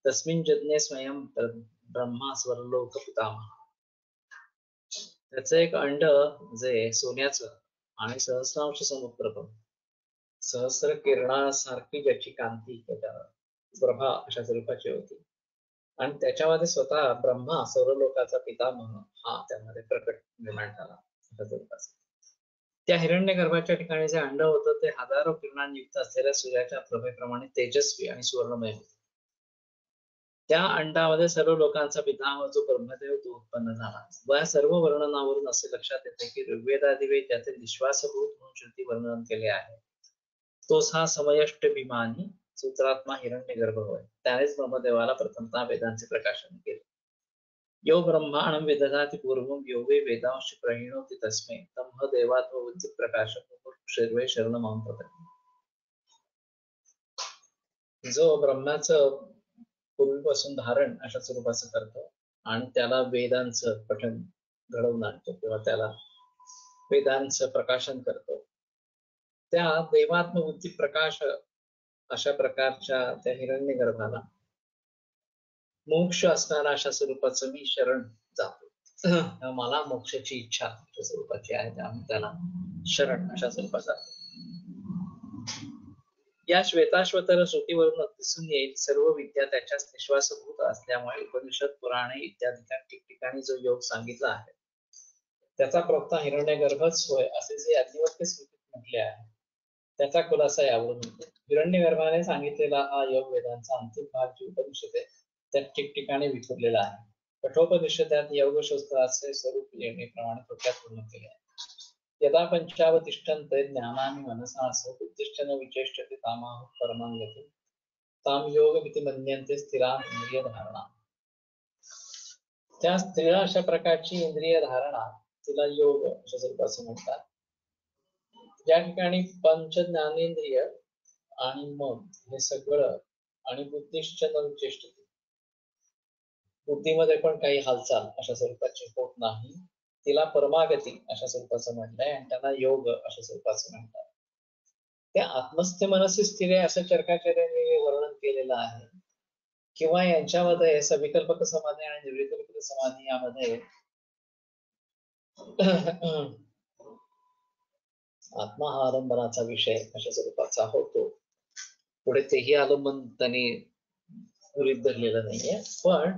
तस्मिन् जज्ञे स्वयं ब्रह्मा स्वर्लोक पितामह. त्याचं एक अंड जे सोन्याचं आणि सहस्रांश समप्रभम सहस्र किरणासारखी ज्याची कांती प्रभा अशा स्वरूपाची होती आणि त्याच्यामध्ये स्वतः ब्रह्मा सर्व लोकाचा पितामह हा त्यामध्ये प्रकट निर्माण झाला अशा स्वरूपाचा. त्या हिरण्यगर्भाच्या ठिकाणी जे अंड होतं ते हजारो किरणांयुक्त असलेल्या सूर्याच्या प्रभेप्रमाणे तेजस्वी आणि सुवर्णमय होते. त्या अंडामध्ये सर्व लोकांचा पितामह जो ब्रह्मदेव तो उत्पन्न झाला. व या सर्व वर्णनावरून असे लक्षात येते की ऋग्वेदादिवेद त्याचे विश्वासभूत म्हणून श्रुती वर्णन केले आहे. तोच हा समयष्ट भीमानी सूत्रात्मा हिरण्यगर्भ होय. त्यानेच ब्रह्मदेवाला प्रथमतः वेदांचे प्रकाशन केले. यो ब्रह्मांडं विदधाति पूर्वं यो वै वेदांश प्रहिणोति तस्मै तमह देवात्मबुद्धी प्रकाशक सर्वे शरणमां प्रपद्ये. जो ब्रह्माचं पूर्वीपासून धारण अशा स्वरूपाचं करतो आणि त्याला वेदांचं पठण घडवून आणतो किंवा त्याला वेदांचं प्रकाशन करतो, त्या देवात्मबुद्धी प्रकाश अशा प्रकारच्या त्या हिरण्यगर्भाला मोक्ष असणारा अशा स्वरूपाचं मी शरण जातो. मला मोक्षाची इच्छा अशा स्वरूपाची आहे, त्यामुळे त्याला शरण अशा स्वरूपाचा. या श्वेताश्वतर श्रुतीवरून दिसून येईल सर्व विद्या त्याच्याच विश्वासभूत असल्यामुळे उपनिषद पुराणे इत्यादी ठिकठिकाणी जो योग सांगितला आहे त्याचा प्रवक्ता हिरण्यगर्भच होय असे जे आदिवासी स्मृतीत म्हटले आहे त्याचा खुलासा यावरून होतो. हिरण्यगर्भाने सांगितलेला हा योग वेदांचा अंतिम भाग जी उपनिषद आहे त्या ठिकठिकाणी विखुरलेला आहे. कठोपनिषदात योगशास्त्राचे स्वरूप येण्याप्रमाणे थोडक्यात पूर्ण केले आहे. यदा पंचावतिष्ठन्ते ज्ञानानि मनसा असो बुद्धिश्च न विचेष्टते तामाह परमांगती ताम योगमिति मन्यन्ते स्थिरां इंद्रिय धारणा. त्या स्त्रीला अशा प्रकारची इंद्रिय धारणा तिला योग अशा स्वरूपाचं म्हणतात. ज्या ठिकाणी पंच ज्ञानेंद्रिय आणि मन हे सगळं आणि बुद्धिश्च न विचेष्टते बुद्धीमध्ये पण काही हालचाल अशा स्वरूपाची होत नाही, तिला परमागती अशा स्वरूपाचं म्हणलंय आणि त्यांना योग अशा स्वरूपाचं म्हणतात. त्या आत्मस्थ मनसी स्थिर आहे असं चरकाचार्यांनी वर्णन केलेलं आहे. किंवा यांच्यामध्ये सविकल्पक समाधी आणि निर्विकल्पक समाधी यामध्ये आत्मा हा आलंबनाचा विषय अशा स्वरूपाचा होतो. पुढे तेही आलंबन त्यांनी गृहीत धरलेलं नाहीये, पण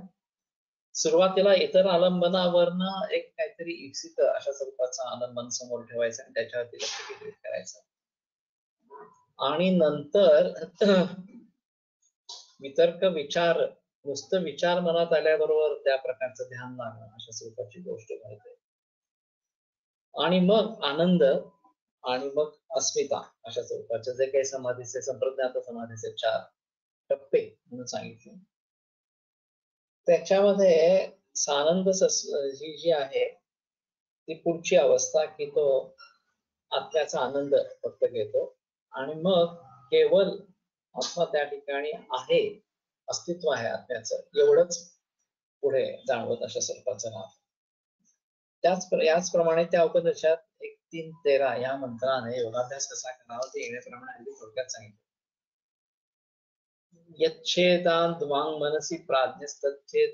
सुरुवातीला इतर आलंबनावरनं एक काहीतरी इप्सित अशा स्वरूपाचा आलंबन समोर ठेवायचं आणि त्याच्यावरती लक्ष केंद्रित करायचं आणि नंतर वितर्क विचार नुसतं विचार मनात आल्याबरोबर त्या प्रकारचं ध्यान लागणं अशा स्वरूपाची गोष्ट घडते आणि मग आनंद आणि मग अस्मिता अशा स्वरूपाचे जे काही समाधीचे संप्रज्ञात समाधीचे 4 टप्पे म्हणून सांगितले. त्याच्यामध्ये सानंद ही जी आहे ती पुढची अवस्था की तो आत्म्याचा आनंद फक्त घेतो आणि मग केवळ आत्मा त्या ठिकाणी आहे, अस्तित्व आहे आत्म्याचं एवढंच पुढे जाणवत अशा स्वरूपाचं नाव. याचप्रमाणे त्या उपदेशात 1-3-13 या मंत्राने योगाभ्यास कसा करावा ते येण्याप्रमाणे अगदी थोडक्यात सांगितलं. यच्छेदांत वांग मनसी प्राज्ञस्तच्छेद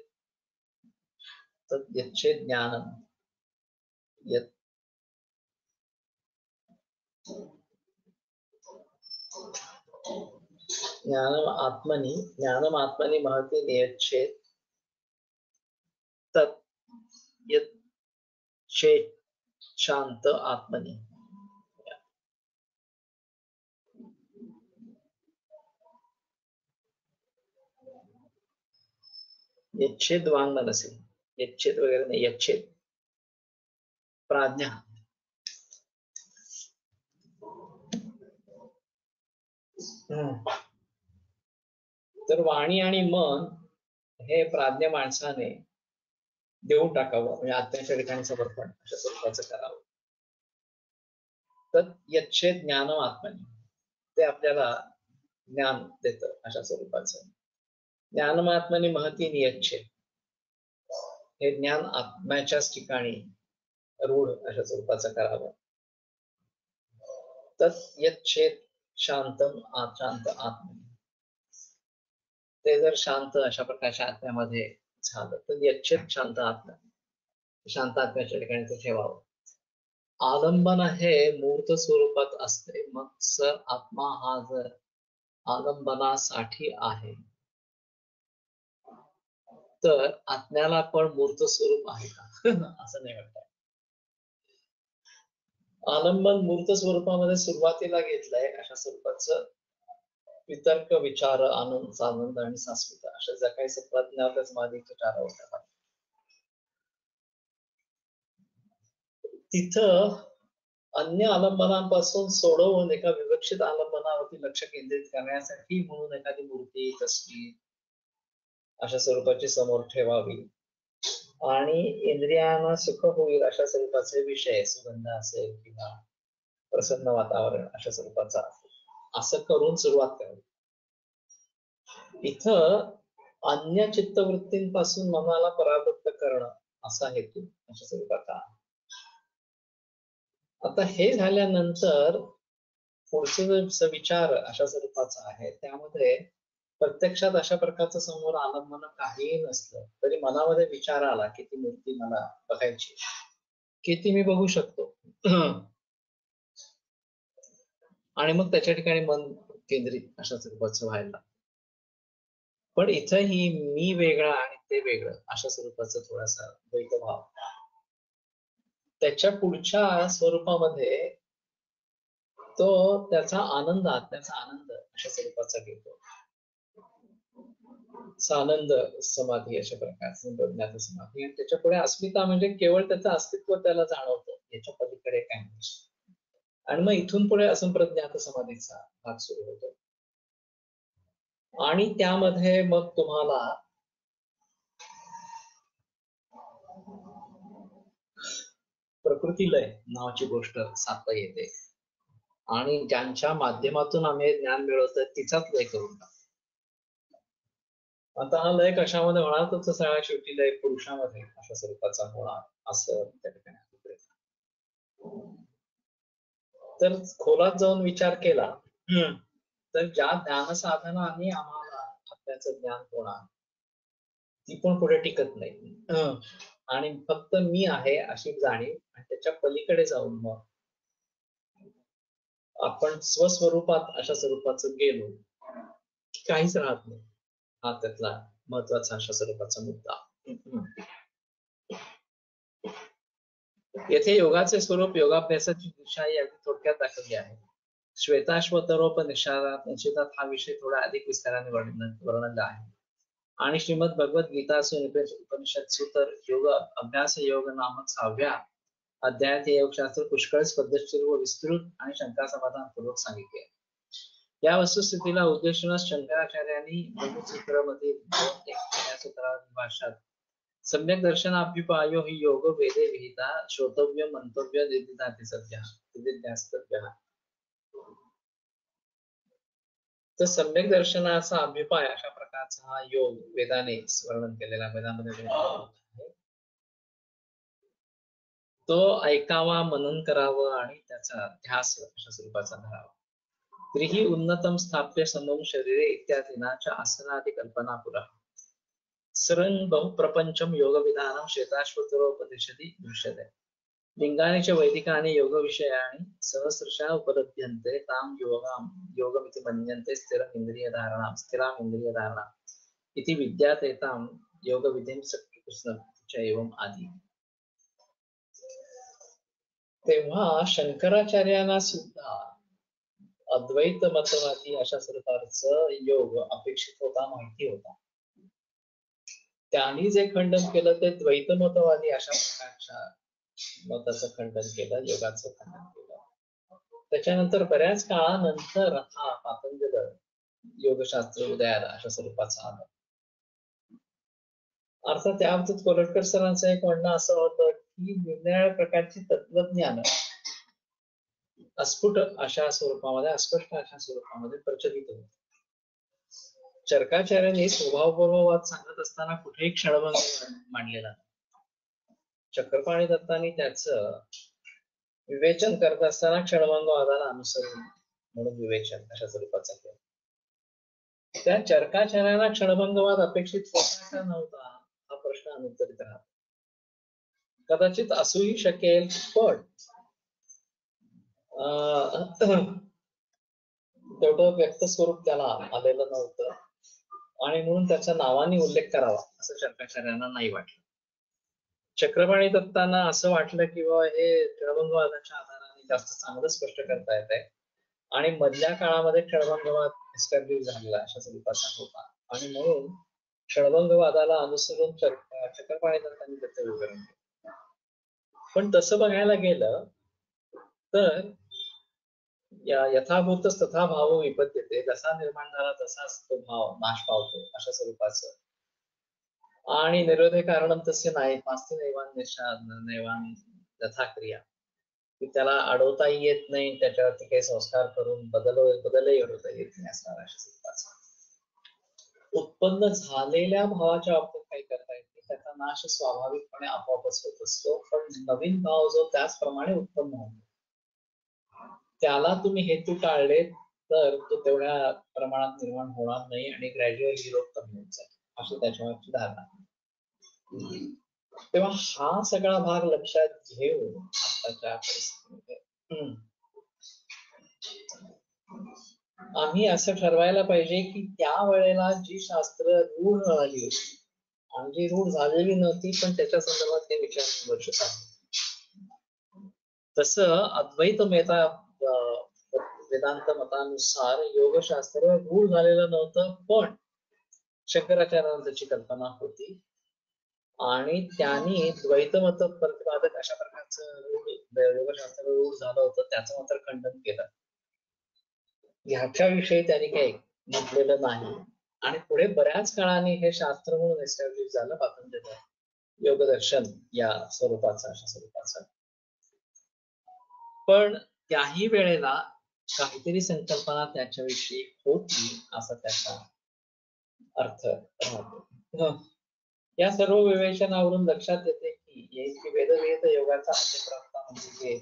यच्छेद ज्ञानम ज्ञानम आत्मनि महति नियच्छेद तत् यच्छेद शांत आत्मनि. यच्छेद वांग मनसी, यच्छेद वगैरे नाही, यच्छेद प्राज्ञा. तर वाणी आणि मन हे प्राज्ञ माणसाने देऊन टाकावं म्हणजे आत्म्याच्या ठिकाणी समर्पण अशा स्वरूपाचं करावं. तर यच्छेद ज्ञानम आत्मनि ते आपल्याला ज्ञान देतं अशा स्वरूपाचं. ज्ञानम आत्मनि महती नियच्छेद हे ज्ञान आत्म्याच्याच ठिकाणी रूढ अशा स्वरूपाचं करावं. तर यच्छेद शांतम शांत आत्मनि ते जर शांत अशा प्रकारच्या आत्म्यामध्ये झालं तर यच्छेद शांत आत्मा, शांत आत्म्याच्या ठिकाणी ते ठेवावं. आलंबन हे मूर्त स्वरूपात असते, मग सर आत्मा हा जर आलंबनासाठी आहे तर आत्म्याला पण मूर्त स्वरूप आहे का असं नाही वाटत. आलंबन मूर्त स्वरूपामध्ये सुरुवातीला घेतलंय अशा स्वरूपाचं वितर्क विचार आनंद आणि सास्मिता अशा ज्या काही संप्रज्ञात समाधीच्या 4 होत्या तिथं अन्य आलंबनांपासून सोडवून एका विवक्षित आलंबनावरती लक्ष केंद्रित करण्यासाठी म्हणून एखादी मूर्ती तस्वीर अशा स्वरूपाची समोर ठेवावी आणि इंद्रियांना सुख होईल अशा स्वरूपाचे विषय सुगंध असेल किंवा प्रसन्न वातावरण अशा स्वरूपाचा असं करून सुरुवात करावी. इथं अन्य चित्तवृत्तींपासून मनाला परावृत्त करणं असा हेतू अशा स्वरूपाचा. आता हे झाल्यानंतर पुढचे विचार अशा स्वरूपाचा आहे, त्यामध्ये प्रत्यक्षात अशा प्रकारचं समोर आलंबन काहीही नसलं तरी मनामध्ये विचार आला की ती मूर्ती मला बघायची की ती मी बघू शकतो आणि मग त्याच्या ठिकाणी मन केंद्रित अशा स्वरूपाचं व्हायला. पण इथंही मी वेगळा आणि ते वेगळं अशा स्वरूपाचं थोडासा द्वैतभाव त्याच्या पुढच्या स्वरूपामध्ये तो त्याचा आनंद आत्म्याचा आनंद अशा स्वरूपाचा घेतो. सानंद समाधी अशा प्रकारचं प्रज्ञात समाधी आणि त्याच्या पुढे अस्मिता म्हणजे केवळ त्याचं अस्तित्व त्याला जाणवतं, याच्या पलीकडे काय नाही. आणि मग इथून पुढे असंप्रज्ञात समाधीचा भाग सुरू होतो आणि त्यामध्ये मग तुम्हाला प्रकृती लय नावाची गोष्ट साधता येते आणि ज्यांच्या माध्यमातून आम्ही ज्ञान मिळवतो तिचाच लय करून टाकतो. आता हा लय कशामध्ये होणार तर सगळ्या शेवटी लय पुरुषामध्ये अशा स्वरूपाचा होणार असं त्या ठिकाणी. तर खोलात जाऊन विचार केला तर ज्या ज्ञान साधनाने आम्हाला आत्म्याचं ज्ञान होणार ती पण पुढे टिकत नाही. आणि फक्त मी आहे अशी जाणीव आणि त्याच्या पलीकडे जाऊन मग आपण स्वस्वरूपात अशा स्वरूपाचं गेलो काहीच राहत नाही. हा त्यातला महत्वाचा अशा स्वरूपाचा मुद्दा. येथे योगाचे स्वरूप योगाभ्यासाची दिशा या थोडक्यात दाखवली आहे. श्वेताश्वतरोपनिषदात निश्चितात हा विषय थोडा अधिक विस्ताराने वर्णनला आहे. आणि श्रीमद भगवद्गीता उपनिषद तर योग अभ्यास योग नामक 6व्या अध्यायात हे योगशास्त्र पुष्कळच पद्धतशीर व विस्तृत आणि शंका समाधानपूर्वक सांगितले. या वस्तुस्थितीला उद्देशूनच शंकराचार्यांनी ब्रह्मसूत्रामध्ये 2 भाषात सम्यक दर्शनाभ्युपायो हि योग वेदे विहिता श्रोतव्य मंतव्य निदिध्यास्तव्य. तर सम्यक दर्शनाचा अभ्युपाय अशा प्रकारचा हा योग वेदाने वर्णन केलेला वेदामध्ये तो ऐकावा मनन करावं आणि त्याचा ध्यास अशा स्वरूपाचा धरावा. त्रिही उन्नतम स्थाप्य समम शरीरे इत्यादीनाच्या आसनादी कल्पना पुरा सरंग बहुप्रपंचम योग विधानम श्वेताश्वतरोपनिषदि दृश्यते. लिंगाने वैदिकाने योग विषयाने सहस्रशा उपलभ्यन्ते ताम योगमिति मन्यन्ते स्थिराम इंद्रिय धारणा इति विद्यातेताम योग विधिं सकृष्ण एवं आदि. तेव्हा शंकराचार्यांना सुद्धा अद्वैत मतवादी अशा स्वरूपाचं योग अपेक्षित होता, माहिती होता. त्यांनी जे खंडन केलं ते द्वैत मतवादी अशा प्रकारच्या मताचं खंडन केलं, योगाचं खंडन केलं. त्याच्यानंतर बऱ्याच काळानंतर हा पातंजल योगशास्त्र उदयाला अशा स्वरूपाचा आला. अर्थात त्या बाबतीत कोलटकर सरांचं एक म्हणणं असं होतं की निरनिराळ्या प्रकारची तत्वज्ञान अस्फुट अशा स्वरूपामध्ये अस्पष्ट अशा स्वरूपामध्ये प्रचलित होते. चरकाचार्यांनी स्वभावपूर्ववाद सांगत असताना कुठेही क्षणभंग मांडलेला. चक्रपाणी दत्तांनी त्याचं विवेचन करत असताना क्षणभंगवादाला अनुसरून म्हणून विवेचन अशा स्वरूपाचा केलं. त्या चरकाचार्यांना क्षणभंगवाद अपेक्षित होता का नव्हता हा प्रश्न अनुत्तरित राहतो. कदाचित असूही शकेल, पण तेवढं व्यक्त स्वरूप त्याला आलेलं नव्हतं आणि म्हणून त्याच्या नावाने उल्लेख करावा असं चरकाचार्यांना नाही वाटलं. चक्रपाणी दत्तांना असं वाटलं की बाबा हे क्षणभंगवादाच्या आधाराने जास्त चांगलं स्पष्ट करता येत आहे आणि मधल्या काळामध्ये क्षणभंगवाद एस्टॅब्लिश झालेला अशा स्वरूपाचा होता आणि म्हणून क्षणभंगवादाला अनुसरून चक्रपाणी दत्तांनी त्याचं विवरण केलं. पण तसं बघायला गेलं तर यथाभूत तथा भाव विपद्यते, जसा निर्माण झाला तसाच तो भाव नाश पावतो अशा स्वरूपाचं. आणि निरोधे कारणम तसे नाही पास्ते नैवान यथा क्रिया, की त्याला अडवताही येत नाही, त्याच्यावरती काही संस्कार करून बदलही घडवता येत नाही असणार अशा स्वरूपाचं. उत्पन्न झालेल्या भावाच्या बाबतीत काही करता येत नाही, त्याचा नाश स्वाभाविकपणे आपोआपच होत असतो. पण नवीन भाव जो त्याचप्रमाणे उत्पन्न होतो त्याला तुम्ही हेतू टाळले तर तो तेवढ्या प्रमाणात निर्माण होणार नाही आणि ग्रॅज्युअली रोग कमी होत जाईल अशी त्याच्यावरची धारणा. तेव्हा हा सगळा भाग लक्षात घेऊन आताच्या परिस्थितीमध्ये आम्ही असं ठरवायला पाहिजे की त्या वेळेला जी शास्त्र रूढ झाली होती आणि जी रूढ झालेली नव्हती पण त्याच्या संदर्भात ते विचार विमर्श आहे. तसं अद्वैत वेदांत मतानुसार योगशास्त्र रूढ झालेलं नव्हतं, पण शंकराचार्यांना त्याची कल्पना होती आणि त्यांनी द्वैत मत प्रतिपादक अशा प्रकारचं योगशास्त्र रूढ झालं होतं त्याचं मात्र खंडन केलं. ह्याच्याविषयी त्यांनी काही म्हटलेलं नाही आणि पुढे बऱ्याच काळाने हे शास्त्र म्हणून एस्टॅब्लिश झालं पातंजल योगदर्शन या स्वरूपाचं अशा स्वरूपाचं. पण त्याही वेळेला काहीतरी संकल्पना त्याच्याविषयी होती असा त्याचा अर्थ राहतो. या सर्व विवेचनावरून लक्षात येते की वेदवेद योगाचा अध्यप्राप्ता म्हणजे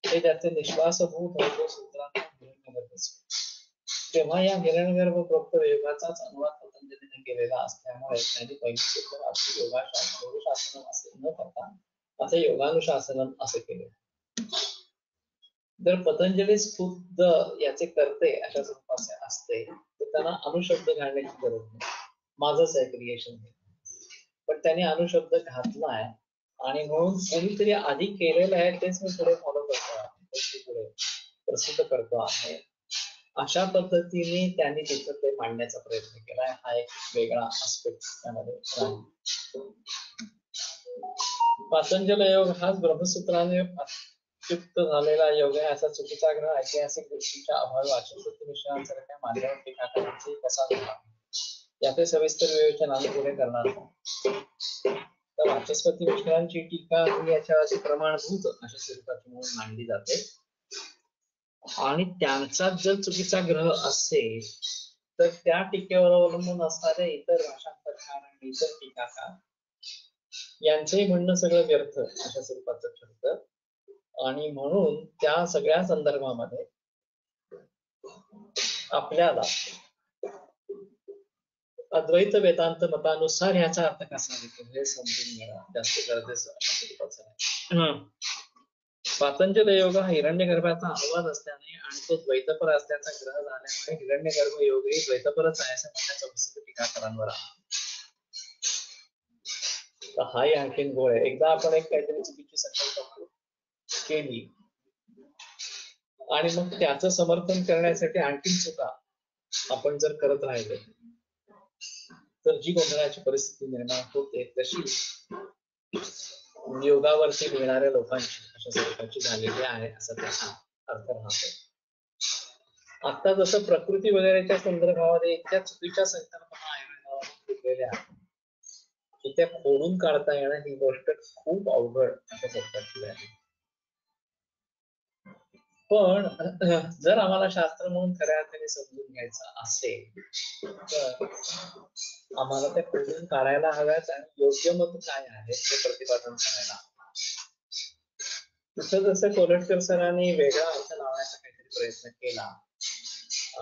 हे त्याचे निश्वासभूत होतो सूत्रांना तेव्हा या हिरण्यगर्भ प्रोक्त योगाचाच अनुवाद पतंजलीने केलेला असल्यामुळे त्यांनी पहिले सूत्र योगाशासन असे न करता असे योगानुशासनम असे केले. जर पतंजली खुद्द याचे करते अशा स्वरूपाचे असते तर त्यांना अनुशब्द घालण्याची गरज नाही. माझंच आहे क्रिएशन. पण त्यांनी अनुशब्द घातलाय आणि म्हणून कोणीतरी आधी केलेलं आहे तेच मी पुढे फॉलो करतो आहे, पुढे प्रसिद्ध करतो आहे. अशा पद्धतीने त्यांनी तिथं ते मांडण्याचा प्रयत्न केलाय. हा एक वेगळा आस्पेक्ट त्यामध्ये राहील. पातंजल योग हाच ब्रह्मसूत्राने अत्युक्त झालेला योग आहे असा चुकीचा ग्रह ऐतिहासिक दृष्टीच्या अभावी वाचस्पती मिश्रांसारख्या मान्यवर टीकाकारांची कसा झाला याचे सविस्तर विवेचन आम्ही पुढे करणार आहोत. तर वाचस्पती मिश्रांची टीका ही याच्यावरची प्रमाणभूत अशा स्वरूपाची म्हणून मांडली जाते आणि त्यांचा जर चुकीचा ग्रह असेल तर त्या टीकेवर अवलंबून असणारे इतर भाषांतरकार आणि इतर टीकाकार यांचंही म्हणणं सगळं व्यर्थ अशा स्वरूपाचं ठरतं. आणि म्हणून त्या सगळ्या संदर्भामध्ये आपल्याला अद्वैत वेदांत मतानुसार ह्याचा अर्थ कसा होतो हे समजून घेणं जास्त गरजेचं आहे. पातंजल योग हा हिरण्यगर्भाचा अनुवाद असल्याने आणि तो द्वैतपर असल्याचा ग्रह झाल्यामुळे हिरण्यगर्भ योग ही द्वैतपरच आहे असं म्हणण्याचा प्रसंग टीकाकारांवर आहे. तर हाही आणखीन गोळ आहे. एकदा आपण एक काहीतरी चुकीची संकल्पना केली आणि मग त्याचं समर्थन करण्यासाठी आणखीन चुका आपण जर करत राहिलो तर जी गोंधळाची परिस्थिती निर्माण होते तशी योगावरती मिळणाऱ्या लोकांची अशा स्वरूपाची झालेली आहे असा त्याचा अर्थ राहतो. आता जसं प्रकृती वगैरेच्या संदर्भामध्ये इतक्या चुकीच्या संकल्पना घेतलेल्या की त्या खोडून काढता येणं ही गोष्ट खूप अवघड अशा स्वरूपाची आहे. पण जर आम्हाला शास्त्र म्हणून खऱ्या अर्थाने समजून घ्यायचं असेल तर आम्हाला ते खोडून काढायला हव्यात आणि योग्य मत काय आहे ते प्रतिपादन करायला. जसं कोलटकर सरांनी वेगळा अर्थ लावण्याचा काहीतरी प्रयत्न केला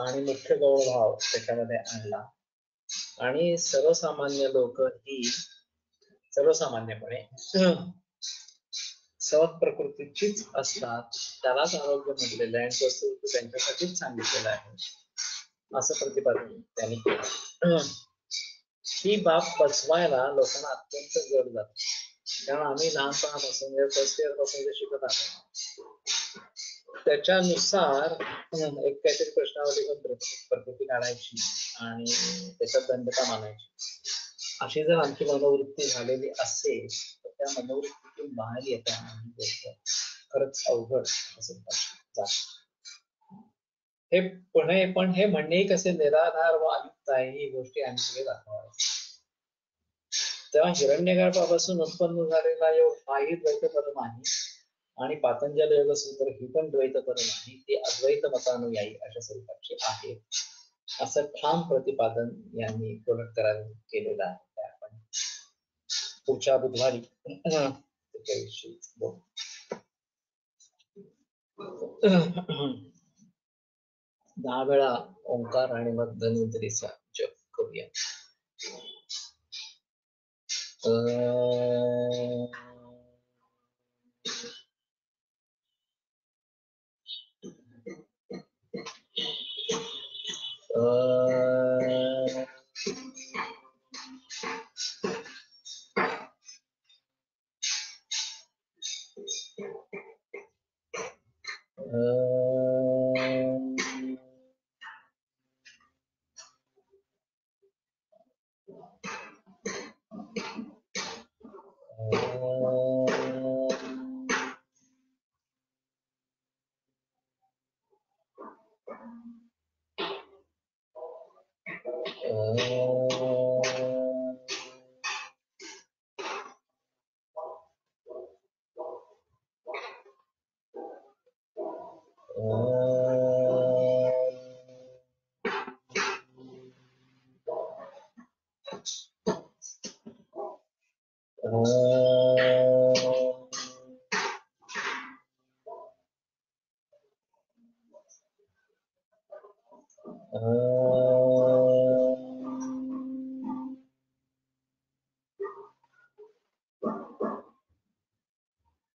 आणि मुख्य गौरभाव त्याच्यामध्ये आणला आणि सर्वसामान्य लोक ही सर्वसामान्यपणे सहज प्रकृतीचीच असतात त्यालाच आरोग्य म्हटलेलं आहे आणि वस्तू त्यांच्यासाठीच सांगितलेलं आहे असं प्रतिपादन त्यांनी केलं. ही बाब पचवायला लोकांना अत्यंत जड जाते कारण आम्ही लहानपणापासून फर्स्ट इयर पासून जे शिकत आहोत त्याच्यानुसार एक काहीतरी प्रश्नावली पण प्रकृती काढायची आणि त्याच्यात दंडता मानायची अशी जर आमची मनोवृत्ती झालेली असेल तर त्या मनोवृत्तीतून बाहेर येताना ही गोष्ट खरंच अवघड असं जात. पण हे म्हणणे कसे निराधार व अयुक्त आहे ही गोष्टी आम्ही सगळे दाखवायला. तेव्हा हिरण्यगर्भापासून उत्पन्न झालेला योग हाही द्वैतपर नाही आणि पातंजल योग सूत्र ही पण द्वैतपर नाही ती अद्वैत मतानुयायी अशा स्वरूपाची आहे असं ठाम प्रतिपादन यांनी कोलटकरांनी केलेलं आहे. आपण पुढच्या बुधवारी त्याच्याविषयी बोलू. 10 वेळा ओंकार आणि मग धन्वंतरीचा जप करूया.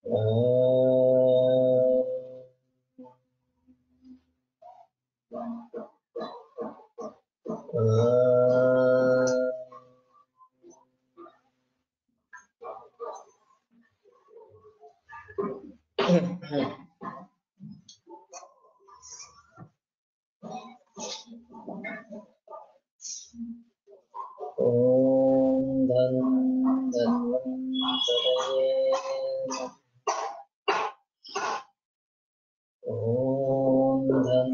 ॐ धन धन्वन्तरये ॐ धन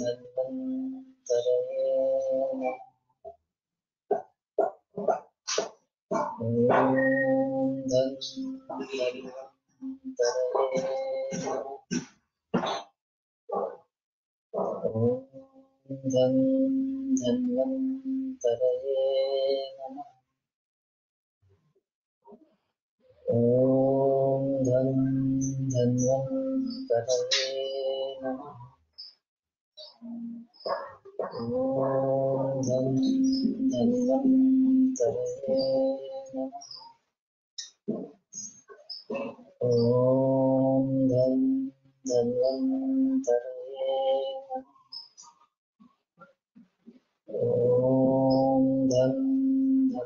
धन्वन्तरये ॐ धन धन्वन्तरये ॐ धन धन्वन्तरये नमः ॐ धन धन्वन्तरये नमः ॐ धन धन्वन्तरये नमः ॐ धन धन्वन्तरये नमः ॐ धन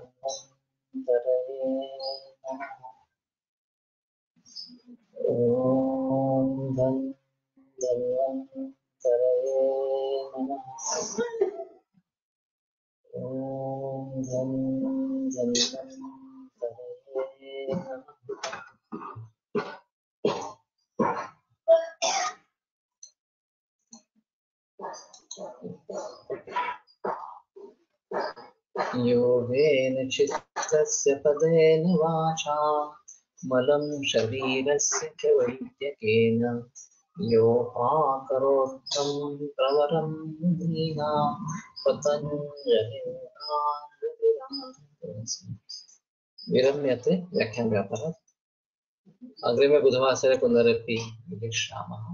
धन्वन्तरये नमः ॐ धन धन्वन्तरये नमः ॐ धन धन्वन्तरये नमः योगेन चित्तस्य पदेन वाचा मलं शरीरस्य च वैद्यकेन योपाकरोत्थं प्रवरं मुनीनां पतञ्जलिं विरम्यते व्याख्यानव्यापारः अग्रिमे बुधवासरे पुनरपि मिलिष्यामः।